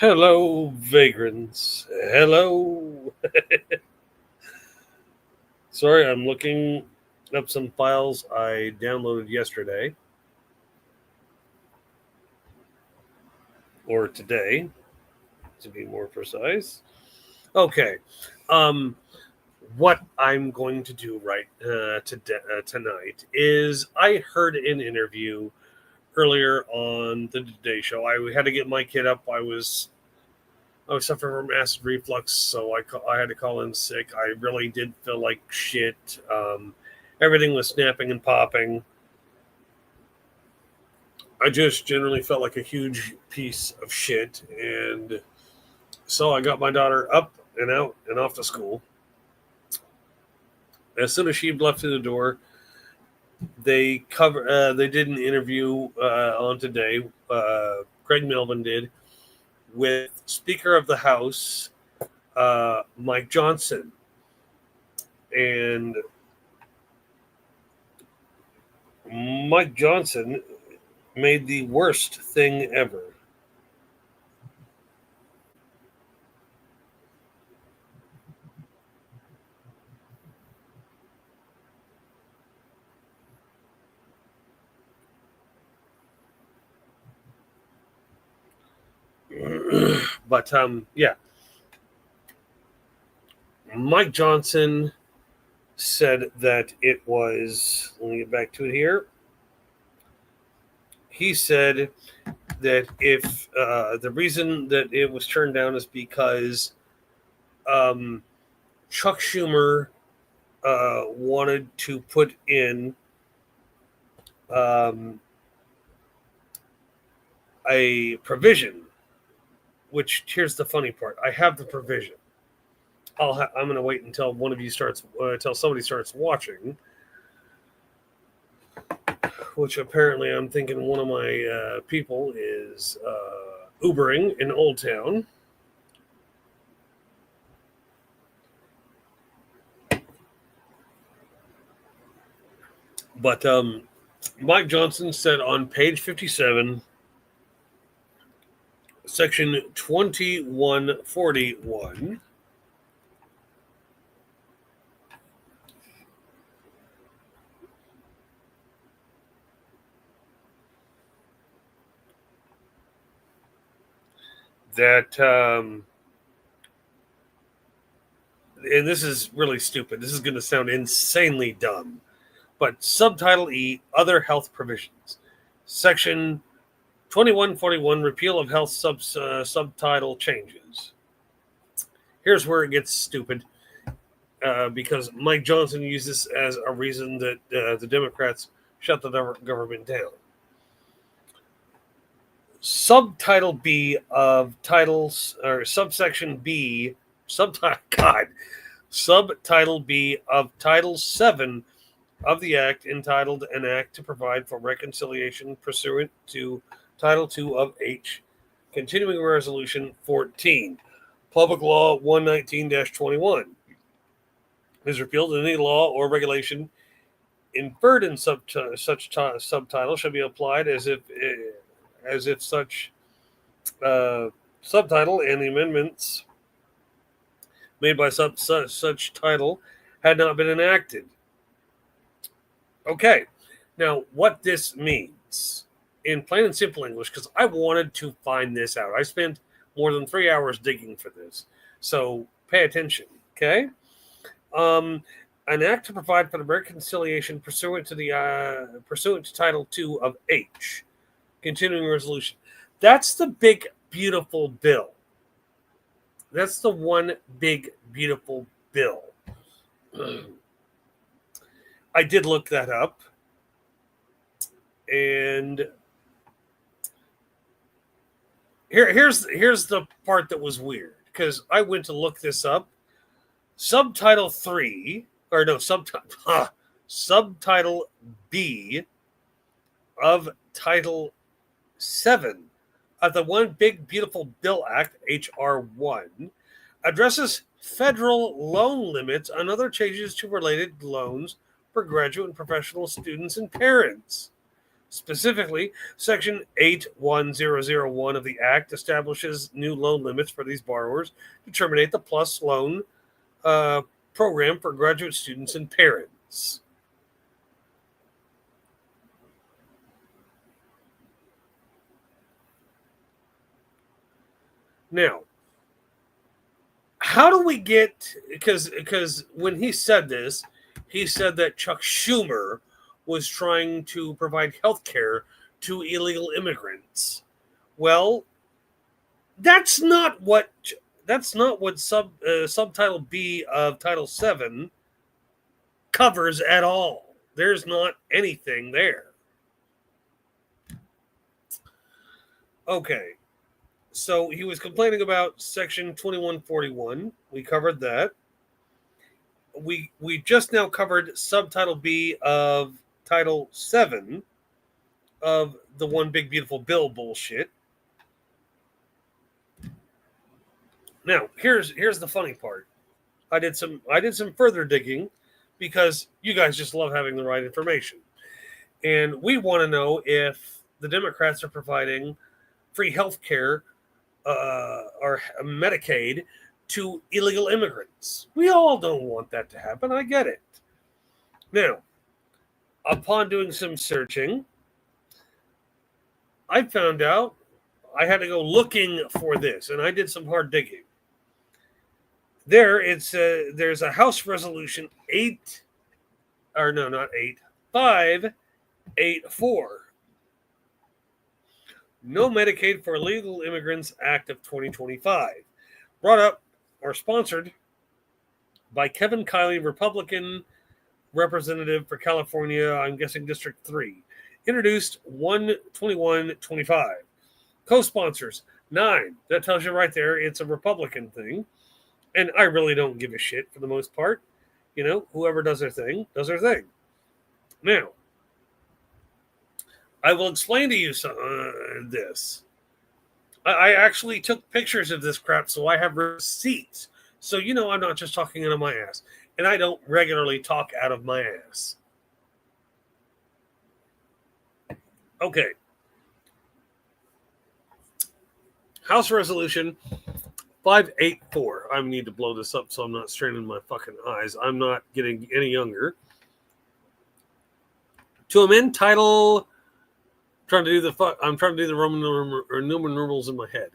Hello, vagrants. Hello. Sorry, I'm looking up some files I downloaded yesterday or today, to be more precise. Okay. Um, what I'm going to do tonight is I heard an interview earlier on the Today Show. I had to get my kid up. I was suffering from acid reflux, so I had to call in sick. I really did feel like shit. Everything was snapping and popping. I just generally felt like a huge piece of shit, and so I got my daughter up and out and off to school. As soon as she left through the door, they did an interview on Today. Craig Melvin did with Speaker of the House Mike Johnson, and Mike Johnson made the worst thing ever. But yeah, Mike Johnson said that it was. Let me get back to it here. He said that if the reason that it was turned down is because um, Chuck Schumer wanted to put in um, a provision. Which here's the funny part: I have the provision. I'm going to wait until one of you starts, until somebody starts watching. Which apparently I'm thinking one of my people is Ubering in Old Town. But Mike Johnson said on page 57, section 2141, that, and this is really stupid. This is going to sound insanely dumb. But subtitle E, other health provisions. Section 2141, repeal of health subtitle changes. Here's where it gets stupid. Because Mike Johnson used this as a reason that the Democrats shut the government down. Subtitle B of titles, or subsection B, subtitle B of Title 7 of the Act, entitled An Act to Provide for Reconciliation pursuant to Title 2 of H, Continuing Resolution 14, Public Law 119-21. Is repealed, and any law or regulation inferred in such subtitle shall be applied as if such subtitle and the amendments made by such title had not been enacted. Okay, now what this means in plain and simple English, because I wanted to find this out. I spent more than 3 hours digging for this, so pay attention. Okay. An act to provide for the reconciliation pursuant to Title 2 of H, continuing resolution. That's the big beautiful bill. That's the one big beautiful bill. I did look that up, and here's the part that was weird, because I went to look this up. Subtitle 3, or no, subtitle B of Title 7 of the One Big Beautiful Bill Act, H.R. 1, addresses federal loan limits and other changes to related loans for graduate and professional students and parents. Specifically, Section 81001 of the Act establishes new loan limits for these borrowers to terminate the PLUS loan uh, program for graduate students and parents. Now, how do we get, because when he said this, he said that Chuck Schumer was trying to provide health care to illegal immigrants. Well, that's not what subtitle B of Title 7 covers at all. There's not anything there. Okay. So he was complaining about Section 2141. We covered that. We just now covered subtitle B of Title 7 of the One Big Beautiful Bill bullshit. Now, here's the funny part. I did some further digging because you guys just love having the right information. And we want to know if the Democrats are providing free health care or Medicaid to illegal immigrants. We all don't want that to happen. I get it. Now, upon doing some searching, I found out I had to go looking for this, and I did some hard digging. There's a House Resolution 584. No Medicaid for Illegal Immigrants Act of 2025. Brought up or sponsored by Kevin Kiley, Republican representative for California, I'm guessing District 3. Introduced 1/21/25. Co-sponsors 9. That tells you right there it's a Republican thing. And I really don't give a shit for the most part. You know, whoever does their thing, does their thing. Now, I will explain to you this. I actually took pictures of this crap, so I have receipts. So, you know, I'm not just talking out of my ass. And I don't regularly talk out of my ass. Okay. House Resolution 584. I need to blow this up so I'm not straining my fucking eyes. I'm not getting any younger. To amend title, I'm trying to do the Roman numerals in my head.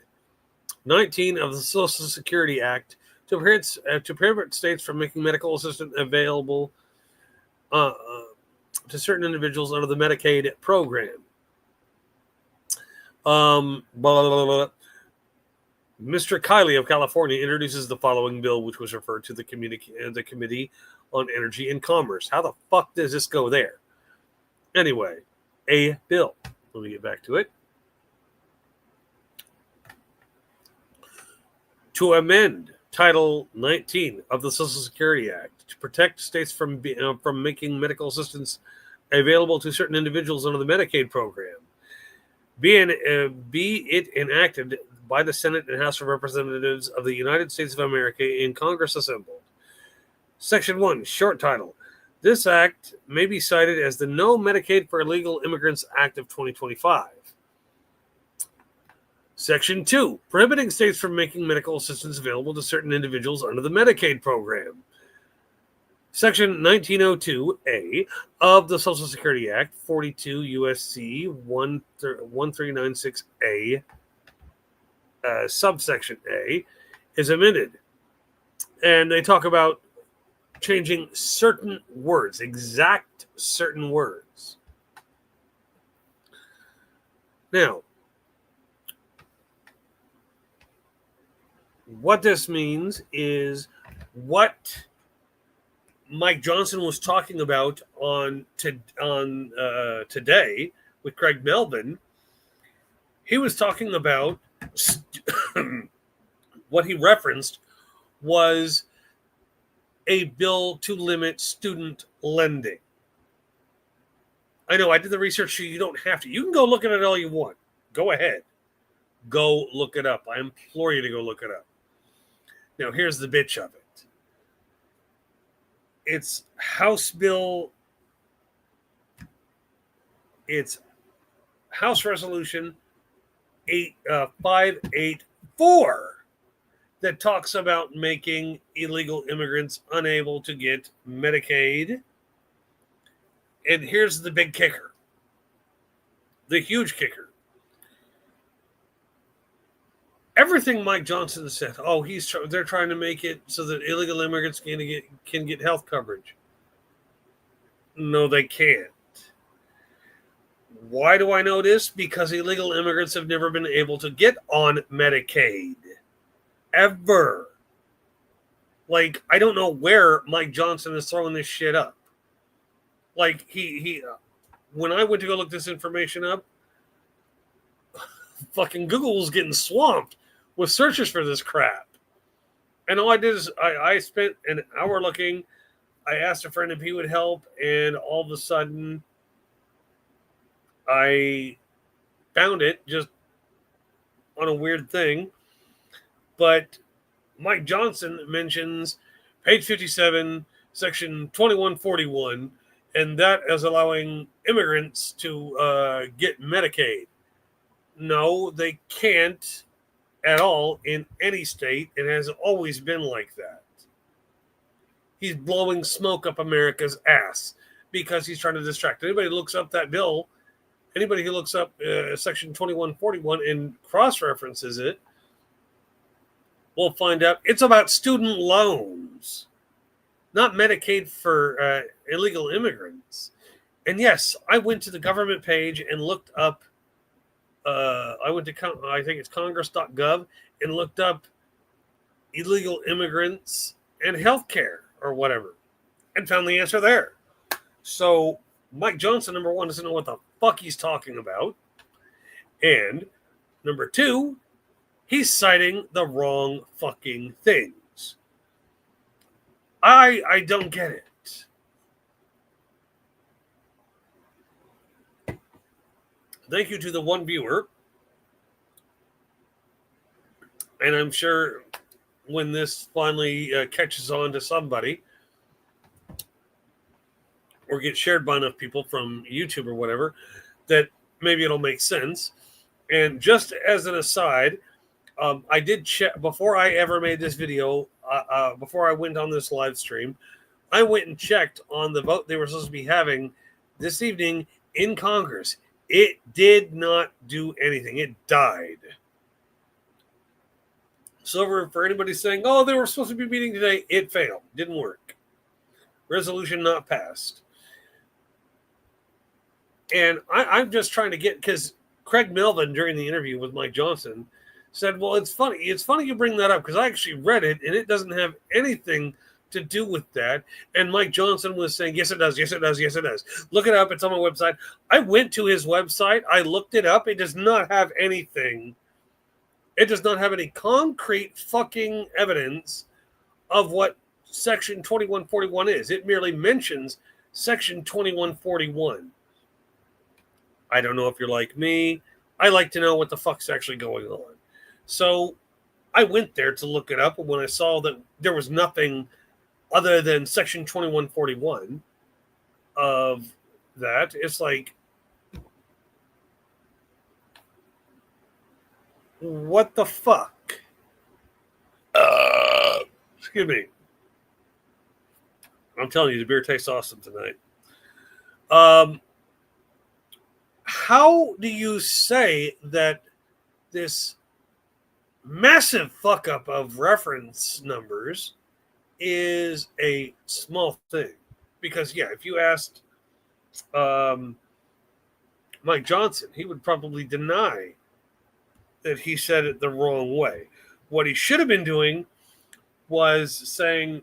19 of the Social Security Act to prohibit states from making medical assistance available to certain individuals under the Medicaid program. Blah, blah, blah, blah. Mr. Kiley of California introduces the following bill, which was referred to the Committee on Energy and Commerce. How the fuck does this go there? Anyway, a bill. Let me get back to it. To amend Title 19 of the Social Security Act to protect states from making medical assistance available to certain individuals under the Medicaid program. Be it enacted by the Senate and House of Representatives of the United States of America in Congress assembled. Section 1, short title. This act may be cited as the No Medicaid for Illegal Immigrants Act of 2025. Section 2, prohibiting states from making medical assistance available to certain individuals under the Medicaid program. Section 1902A of the Social Security Act, 42 U.S.C. 1396A, subsection A, is amended. And they talk about changing certain words, exact certain words. Now, what this means is what Mike Johnson was talking about on today with Craig Melvin. He was talking about what he referenced was a bill to limit student lending. I know I did the research, so you don't have to. You can go look at it all you want. Go ahead. Go look it up. I implore you to go look it up. Now, here's the bitch of it. It's House Bill. It's House Resolution 584 that talks about making illegal immigrants unable to get Medicaid. And here's the big kicker, the huge kicker. Everything Mike Johnson said, they're trying to make it so that illegal immigrants can get health coverage. No, they can't. Why do I know this? Because illegal immigrants have never been able to get on Medicaid. Ever. Like, I don't know where Mike Johnson is throwing this shit up. Like, he when I went to go look this information up, fucking Google was getting swamped with searches for this crap. And all I did is I spent an hour looking. I asked a friend if he would help, and all of a sudden I found it just on a weird thing. But Mike Johnson mentions page 57, section 2141, and that is allowing immigrants to get Medicaid. No, they can't at all in any state. It has always been like that. He's blowing smoke up America's ass because he's trying to distract. Anybody who looks up that bill, anybody who looks up section 2141 and cross-references it, will find out it's about student loans, not Medicaid for illegal immigrants. And yes, I went to the government page and looked up, I think it's congress.gov, and looked up illegal immigrants and healthcare or whatever, and found the answer there. So Mike Johnson, number one, doesn't know what the fuck he's talking about. And number two, he's citing the wrong fucking things. I don't get it. Thank you to the one viewer. And I'm sure when this finally catches on to somebody or gets shared by enough people from YouTube or whatever, that maybe it'll make sense. And just as an aside, I did check before I ever made this video, before I went on this live stream, I went and checked on the vote they were supposed to be having this evening in Congress. It did not do anything. It died. So for anybody saying, oh, they were supposed to be meeting today, it failed. Didn't work. Resolution not passed. And I'm just trying to get, because Craig Melvin, during the interview with Mike Johnson, said, well, it's funny. It's funny you bring that up because I actually read it, and it doesn't have anything to do with that. And Mike Johnson was saying, yes, it does. Yes, it does. Yes, it does. Look it up. It's on my website. I went to his website. I looked it up. It does not have anything. It does not have any concrete fucking evidence of what Section 2141 is. It merely mentions Section 2141. I don't know if you're like me. I like to know what the fuck's actually going on. So I went there to look it up, and when I saw that there was nothing other than Section 2141 of that, it's like, what the fuck? Excuse me. I'm telling you, the beer tastes awesome tonight. How do you say that this massive fuck up of reference numbers is a small thing? Because, yeah, if you asked Mike Johnson, he would probably deny that he said it the wrong way. What he should have been doing was saying,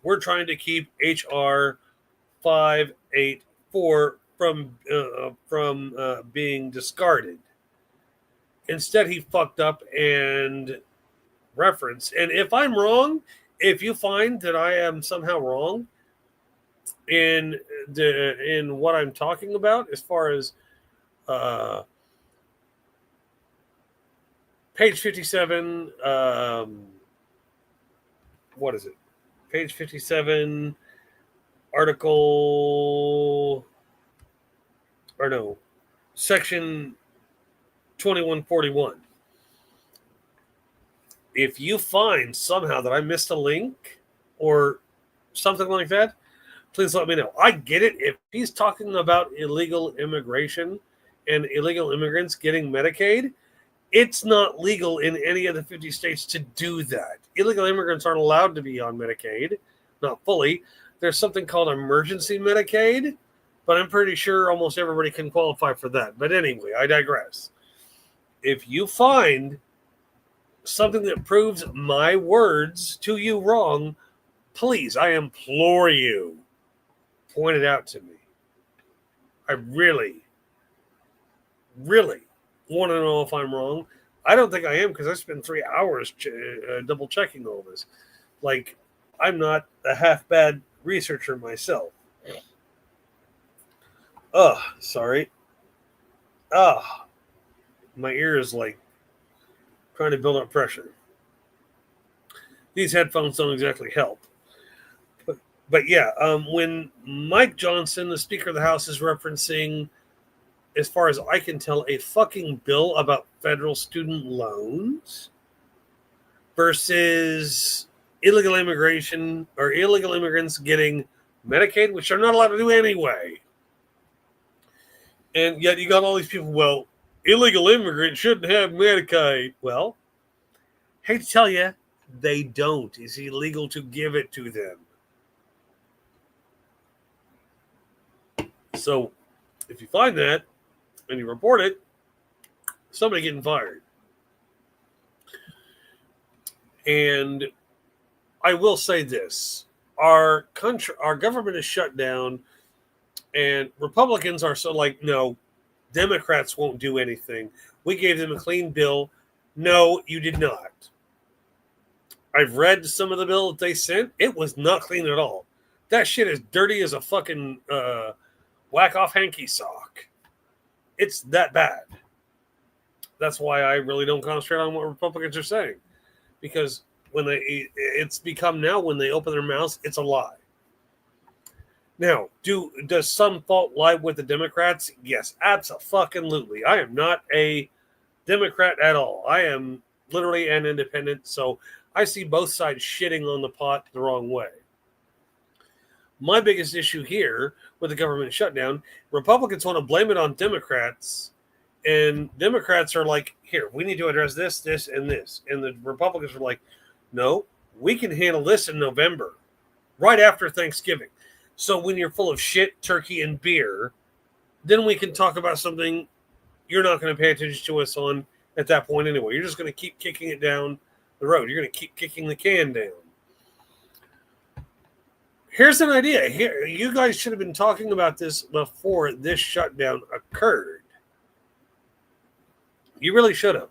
we're trying to keep HR 584 from being discarded. Instead, he fucked up and referenced. And if I'm wrong, if you find that I am somehow wrong in what I'm talking about, as far as page 57, what is it? Page 57, article, or no, Section 2141. If you find somehow that I missed a link or something like that, please let me know. I get it. If he's talking about illegal immigration and illegal immigrants getting Medicaid, it's not legal in any of the 50 states to do that. Illegal immigrants aren't allowed to be on Medicaid, not fully. There's something called emergency Medicaid, but I'm pretty sure almost everybody can qualify for that. But anyway, I digress. If you find something that proves my words to you wrong, please, I implore you, point it out to me. I really, really want to know if I'm wrong. I don't think I am because I spent 3 hours double checking all this. Like, I'm not a half bad researcher myself. Sorry. My ear is like trying to build up pressure. These headphones don't exactly help. But yeah, when Mike Johnson, the Speaker of the House, is referencing, as far as I can tell, a fucking bill about federal student loans versus illegal immigration or illegal immigrants getting Medicaid, which they're not allowed to do anyway. And yet you got all these people, well, illegal immigrants shouldn't have Medicaid. Well, hate to tell you, they don't. It's illegal to give it to them. So if you find that and you report it, somebody getting fired. And I will say this. Our government is shut down, and Republicans are so like, no, Democrats won't do anything. We gave them a clean bill. No, you did not. I've read some of the bill that they sent. It was not clean at all. That shit is dirty as a fucking whack-off hanky sock. It's that bad. That's why I really don't concentrate on what Republicans are saying. Because it's become now when they open their mouths, it's a lie. Now, does some fault lie with the Democrats? Yes, absolutely. I am not a Democrat at all. I am literally an independent, so I see both sides shitting on the pot the wrong way. My biggest issue here with the government shutdown, Republicans want to blame it on Democrats, and Democrats are like, here, we need to address this, this, and this. And the Republicans are like, no, we can handle this in November, right after Thanksgiving. So when you're full of shit, turkey, and beer, then we can talk about something you're not going to pay attention to us on at that point anyway. You're just going to keep kicking it down the road. You're going to keep kicking the can down. Here's an idea. Here, you guys should have been talking about this before this shutdown occurred. You really should have.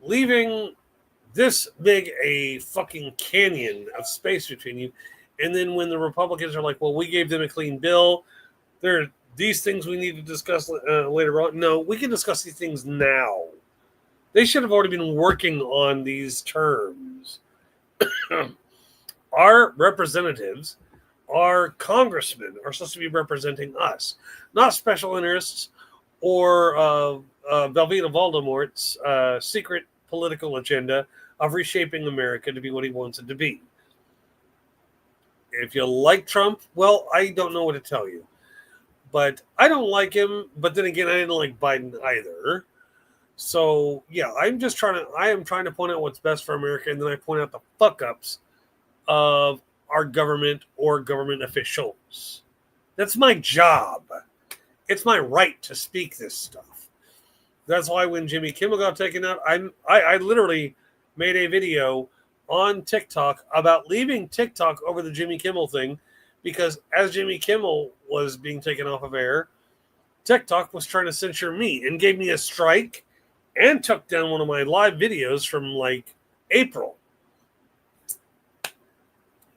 Leaving this big a fucking canyon of space between you, and then when the Republicans are like, well, we gave them a clean bill, there are these things we need to discuss later on. No, we can discuss these things now. They should have already been working on these terms. Our representatives, our congressmen, are supposed to be representing us, not special interests or Velveeta Voldemort's secret political agenda of reshaping America to be what he wants it to be. If you like Trump, well, I don't know what to tell you. But I don't like him, but then again, I didn't like Biden either. So, yeah, I am trying to point out what's best for America, and then I point out the fuck-ups of our government or government officials. That's my job. It's my right to speak this stuff. That's why when Jimmy Kimmel got taken out, I literally made a video on TikTok about leaving TikTok over the Jimmy Kimmel thing, because as Jimmy Kimmel was being taken off of air, TikTok was trying to censor me and gave me a strike and took down one of my live videos from like April.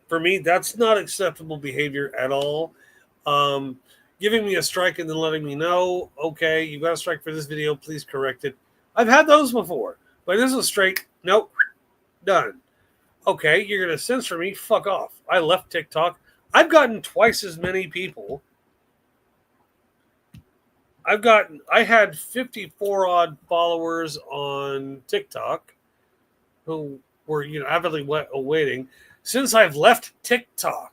For me, that's not acceptable behavior at all. Giving me a strike and then letting me know, okay, you got a strike for this video, please correct it. I've had those before, but this is straight, nope, done. Okay, you're going to censor me, fuck off. I left TikTok. I've gotten twice as many people I had 54 odd followers on TikTok who were, avidly awaiting. Since I've left TikTok,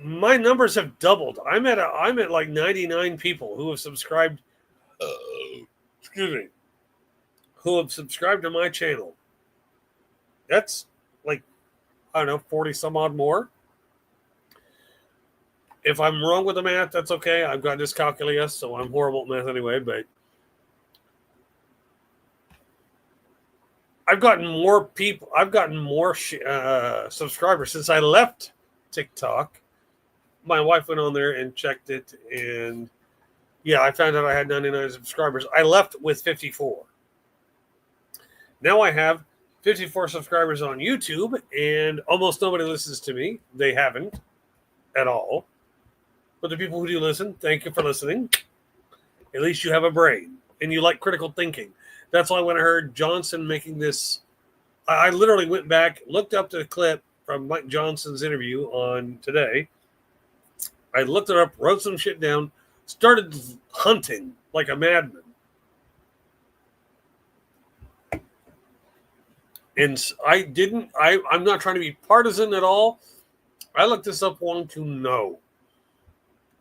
my numbers have doubled. I'm at like 99 people who have subscribed. Excuse me, who have subscribed to my channel. That's like, I don't know, 40 some odd more. If I'm wrong with the math, that's okay. I've got dyscalculia, so I'm horrible at math anyway. But I've gotten more people. I've gotten more subscribers since I left TikTok. My wife went on there and checked it, and yeah, I found out I had 99 subscribers. I left with 54. Now I have 54 subscribers on YouTube, and almost nobody listens to me. They haven't at all. But the people who do listen, thank you for listening. At least you have a brain and you like critical thinking. That's why when I heard Johnson making this, I literally went back, looked up the clip from Mike Johnson's interview on Today. I looked it up, wrote some shit down, started hunting like a madman. And I'm not trying to be partisan at all. I looked this up wanting to know.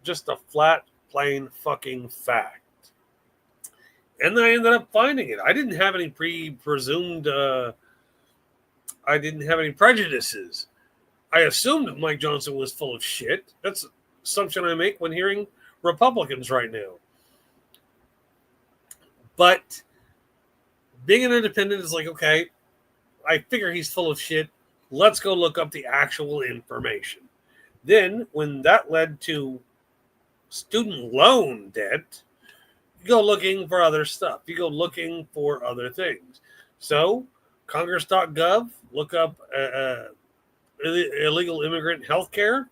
Just a flat, plain fucking fact. And then I ended up finding it. I didn't have any presumed, I didn't have any prejudices. I assumed Mike Johnson was full of shit. That's an assumption I make when hearing Republicans right now. But being an independent is like, okay, I figure he's full of shit. Let's go look up the actual information. Then, when that led to student loan debt, you go looking for other stuff. You go looking for other things. So, Congress.gov, look up illegal immigrant health care.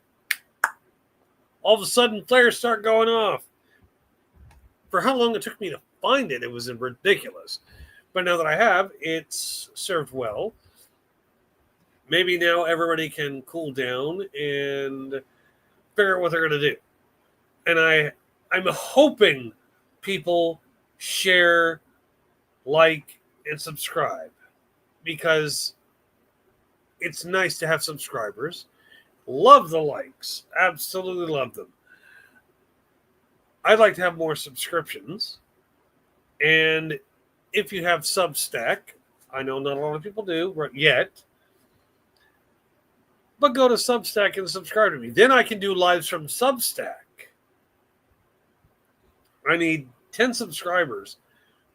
All of a sudden, flares start going off. For how long it took me to find it, it was ridiculous. But now that I have, it's served well. Maybe now everybody can cool down and figure out what they're going to do. And I'm hoping people share, like, and subscribe, because it's nice to have subscribers. Love the likes. Absolutely love them. I'd like to have more subscriptions. And if you have Substack, I know not a lot of people do yet, but go to Substack and subscribe to me. Then I can do lives from Substack. I need 10 subscribers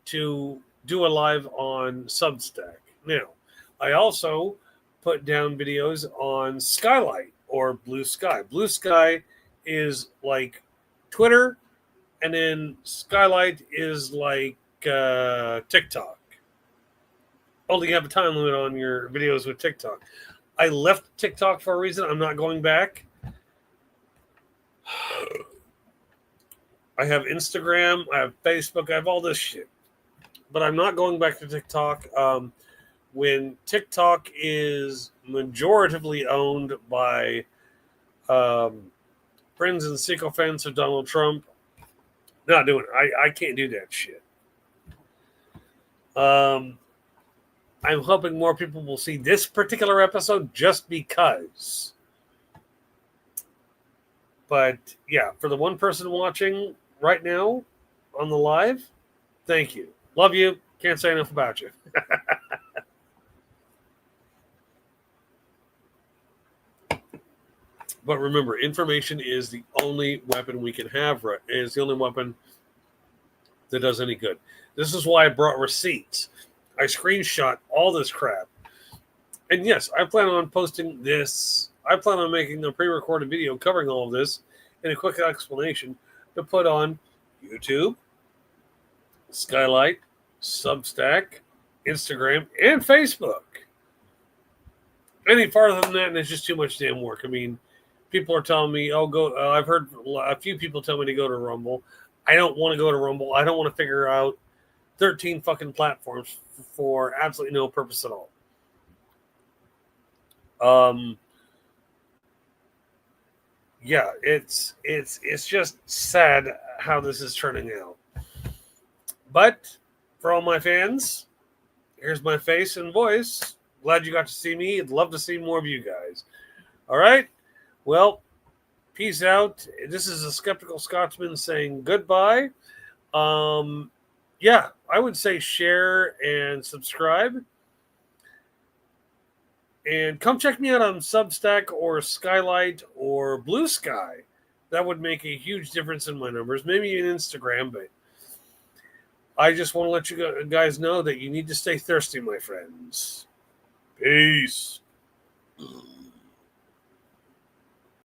to do a live on Substack. Now, I also put down videos on Skylight or Blue Sky. Blue Sky is like Twitter, and then Skylight is like TikTok. Only have a time limit on your videos with TikTok. I left TikTok for a reason. I'm not going back. I have Instagram, I have Facebook, I have all this shit. But I'm not going back to TikTok. When TikTok is majoritively owned by friends and sycophants of Donald Trump, not doing it. I can't do that shit. I'm hoping more people will see this particular episode just because. But yeah, for the one person watching right now on the live, thank you. Love you. Can't say enough about you. But remember, information is the only weapon we can have. Right? It's the only weapon that does any good. This is why I brought receipts. I screenshot all this crap. And yes, I plan on posting this. I plan on making a pre-recorded video covering all of this and a quick explanation to put on YouTube, Skylight, Substack, Instagram, and Facebook. Any farther than that, and it's just too much damn work. I mean, people are telling me, "Oh, go." I've heard a few people tell me to go to Rumble. I don't want to go to Rumble. I don't want to figure out 13 fucking platforms for absolutely no purpose at all. yeah, it's just sad how this is turning out. But for all my fans, here's my face and voice. Glad you got to see me. I'd love to see more of you guys. All right. Well, peace out. This is a skeptical Scotsman saying goodbye. Yeah, I would say share and subscribe. And come check me out on Substack or Skylight or Blue Sky. That would make a huge difference in my numbers. Maybe even Instagram, but I just want to let you guys know that you need to stay thirsty, my friends. Peace.